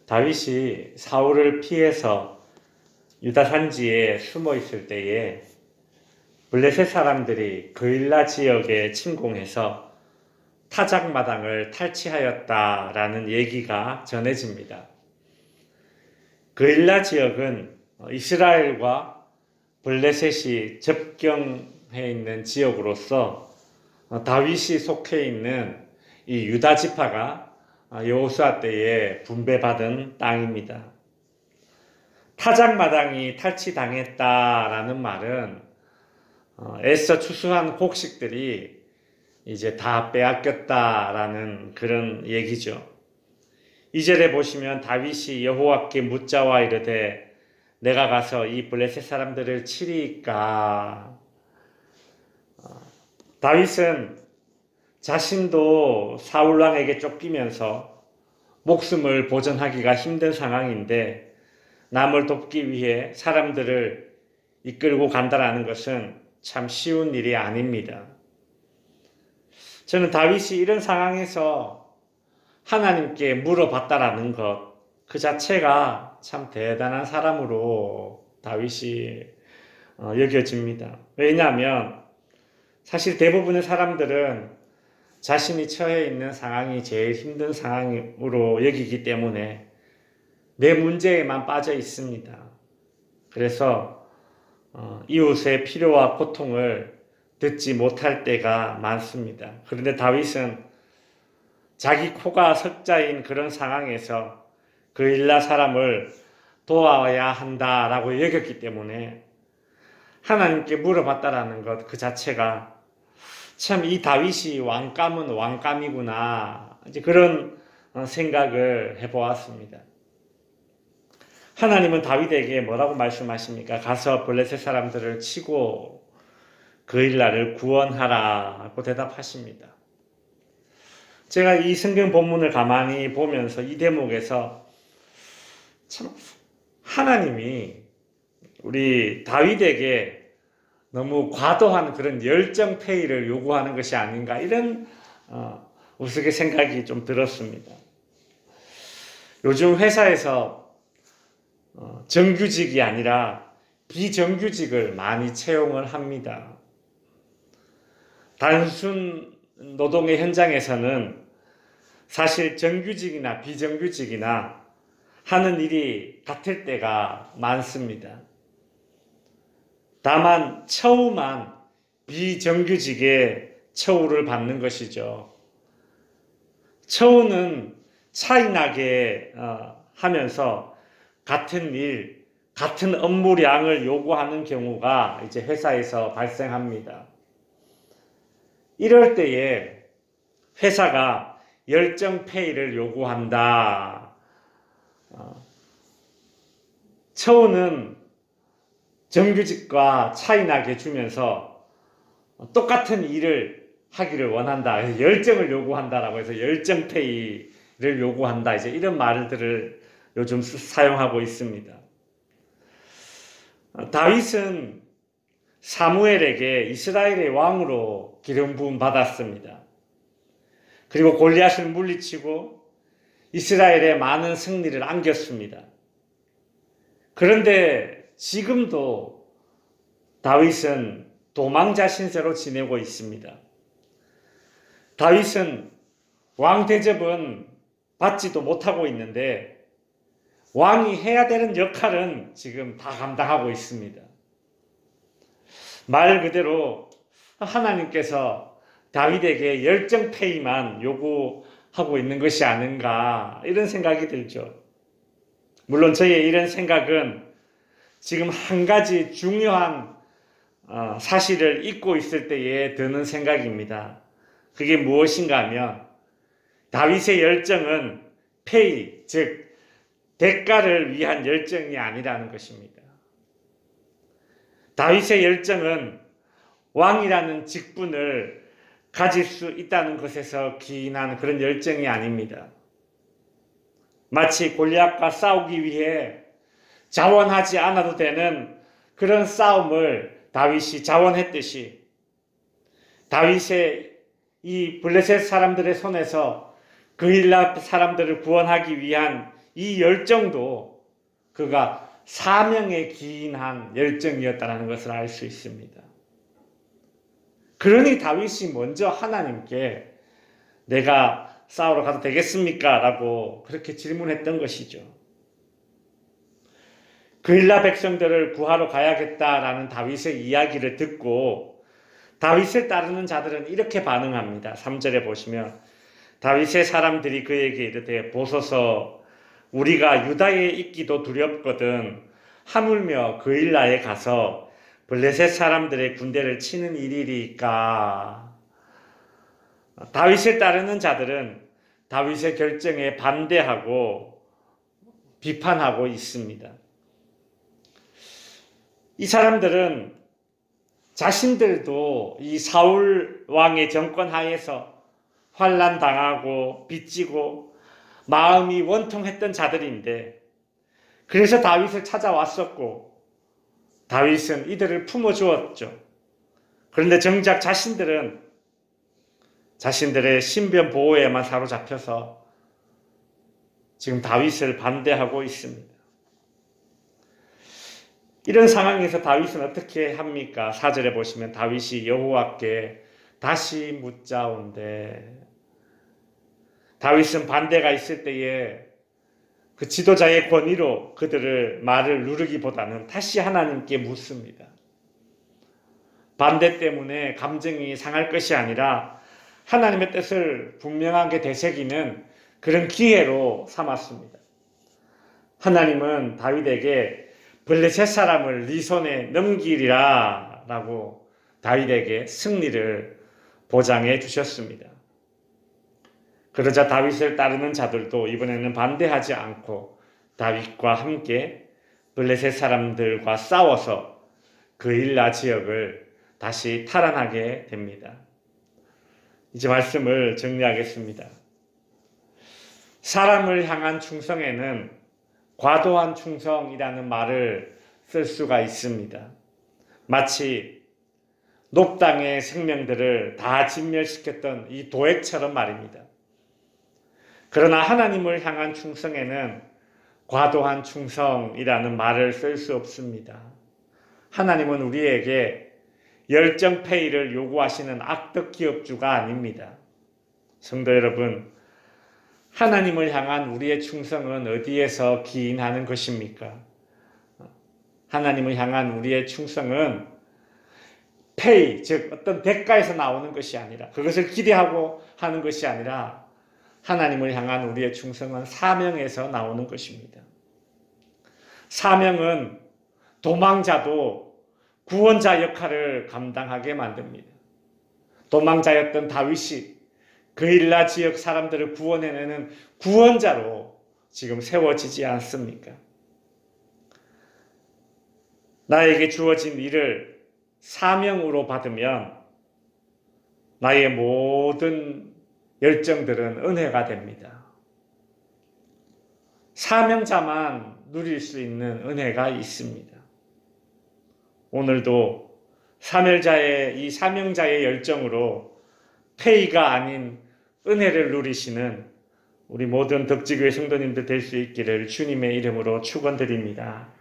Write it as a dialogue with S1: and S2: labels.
S1: 다윗이 사울을 피해서 유다 산지에 숨어 있을 때에 블레셋 사람들이 그일라 지역에 침공해서 타작마당을 탈취하였다라는 얘기가 전해집니다. 그일라 지역은 이스라엘과 블레셋이 접경해 있는 지역으로서 다윗이 속해 있는 이 유다 지파가 여호수아 때에 분배받은 땅입니다. 타작마당이 탈취당했다라는 말은 애써 추수한 곡식들이 이제 다 빼앗겼다라는 그런 얘기죠. 2절에 보시면 다윗이 여호와께 묻자와 이르되 내가 가서 이 블레셋 사람들을 치리이까. 다윗은 자신도 사울왕에게 쫓기면서 목숨을 보전하기가 힘든 상황인데 남을 돕기 위해 사람들을 이끌고 간다라는 것은 참 쉬운 일이 아닙니다. 저는 다윗이 이런 상황에서 하나님께 물어봤다라는 것 그 자체가 참 대단한 사람으로 다윗이 여겨집니다. 왜냐하면 사실 대부분의 사람들은 자신이 처해 있는 상황이 제일 힘든 상황으로 여기기 때문에 내 문제에만 빠져 있습니다. 그래서 이웃의 필요와 고통을 듣지 못할 때가 많습니다. 그런데 다윗은 자기 코가 석자인 그런 상황에서 그일라 사람을 도와야 한다라고 여겼기 때문에 하나님께 물어봤다라는 것 그 자체가 참 이 다윗이 왕감은 왕감이구나 이제 그런 생각을 해보았습니다. 하나님은 다윗에게 뭐라고 말씀하십니까? 가서 블레셋 사람들을 치고 그일라를 구원하라고 대답하십니다. 제가 이 성경 본문을 가만히 보면서 이 대목에서 참 하나님이 우리 다윗에게 너무 과도한 그런 열정페이를 요구하는 것이 아닌가 이런 우스개 생각이 좀 들었습니다. 요즘 회사에서 정규직이 아니라 비정규직을 많이 채용을 합니다. 단순 노동의 현장에서는 사실 정규직이나 비정규직이나 하는 일이 같을 때가 많습니다. 다만 처우만 비정규직의 처우를 받는 것이죠. 처우는 차이나게 하면서 같은 일, 같은 업무량을 요구하는 경우가 이제 회사에서 발생합니다. 이럴 때에 회사가 열정페이를 요구한다. 처우는 정규직과 차이나게 주면서 똑같은 일을 하기를 원한다. 열정을 요구한다라고 해서 열정페이를 요구한다. 이제 이런 말들을 요즘 사용하고 있습니다. 다윗은 사무엘에게 이스라엘의 왕으로 기름 부음 받았습니다. 그리고 골리앗을 물리치고 이스라엘에 많은 승리를 안겼습니다. 그런데 지금도 다윗은 도망자 신세로 지내고 있습니다. 다윗은 왕 대접은 받지도 못하고 있는데 왕이 해야 되는 역할은 지금 다 감당하고 있습니다. 말 그대로 하나님께서 다윗에게 열정페이만 요구하고 있는 것이 아닌가 이런 생각이 들죠. 물론 저의 이런 생각은 지금 한 가지 중요한 사실을 잊고 있을 때에 드는 생각입니다. 그게 무엇인가 하면 다윗의 열정은 페이, 즉 대가를 위한 열정이 아니라는 것입니다. 다윗의 열정은 왕이라는 직분을 가질 수 있다는 것에서 기인한 그런 열정이 아닙니다. 마치 골리앗과 싸우기 위해 자원하지 않아도 되는 그런 싸움을 다윗이 자원했듯이 다윗의 이 블레셋 사람들의 손에서 그일라 사람들을 구원하기 위한 이 열정도 그가 사명에 기인한 열정이었다는 것을 알 수 있습니다. 그러니 다윗이 먼저 하나님께 내가 싸우러 가도 되겠습니까? 라고 그렇게 질문했던 것이죠. 그일라 백성들을 구하러 가야겠다라는 다윗의 이야기를 듣고 다윗을 따르는 자들은 이렇게 반응합니다. 3절에 보시면 다윗의 사람들이 그에게 이르되 보소서 우리가 유다에 있기도 두렵거든 하물며 그일라에 가서 블레셋 사람들의 군대를 치는 일이리까. 다윗을 따르는 자들은 다윗의 결정에 반대하고 비판하고 있습니다. 이 사람들은 자신들도 이 사울 왕의 정권 하에서 환난 당하고 빚지고 마음이 원통했던 자들인데 그래서 다윗을 찾아왔었고 다윗은 이들을 품어주었죠. 그런데 정작 자신들은 자신들의 신변 보호에만 사로잡혀서 지금 다윗을 반대하고 있습니다. 이런 상황에서 다윗은 어떻게 합니까? 4절에 보시면 다윗이 여호와께 다시 묻자온대. 다윗은 반대가 있을 때에 그 지도자의 권위로 그들을 말을 누르기보다는 다시 하나님께 묻습니다. 반대 때문에 감정이 상할 것이 아니라 하나님의 뜻을 분명하게 되새기는 그런 기회로 삼았습니다. 하나님은 다윗에게 블레셋 사람을 네 손에 넘기리라 라고 다윗에게 승리를 보장해 주셨습니다. 그러자 다윗을 따르는 자들도 이번에는 반대하지 않고 다윗과 함께 블레셋 사람들과 싸워서 그일라 지역을 다시 탈환하게 됩니다. 이제 말씀을 정리하겠습니다. 사람을 향한 충성에는 과도한 충성이라는 말을 쓸 수가 있습니다. 마치 높당의 생명들을 다 진멸시켰던 이 도액처럼 말입니다. 그러나 하나님을 향한 충성에는 과도한 충성이라는 말을 쓸 수 없습니다. 하나님은 우리에게 열정페이를 요구하시는 악덕 기업주가 아닙니다. 성도 여러분, 하나님을 향한 우리의 충성은 어디에서 기인하는 것입니까? 하나님을 향한 우리의 충성은 페이, 즉 어떤 대가에서 나오는 것이 아니라 그것을 기대하고 하는 것이 아니라 하나님을 향한 우리의 충성은 사명에서 나오는 것입니다. 사명은 도망자도 구원자 역할을 감당하게 만듭니다. 도망자였던 다윗이 그일라 지역 사람들을 구원해내는 구원자로 지금 세워지지 않습니까? 나에게 주어진 일을 사명으로 받으면 나의 모든 열정들은 은혜가 됩니다. 사명자만 누릴 수 있는 은혜가 있습니다. 오늘도 이 사명자의 열정으로 페이가 아닌 은혜를 누리시는 우리 모든 덕지교회 성도님들 될 수 있기를 주님의 이름으로 축원드립니다.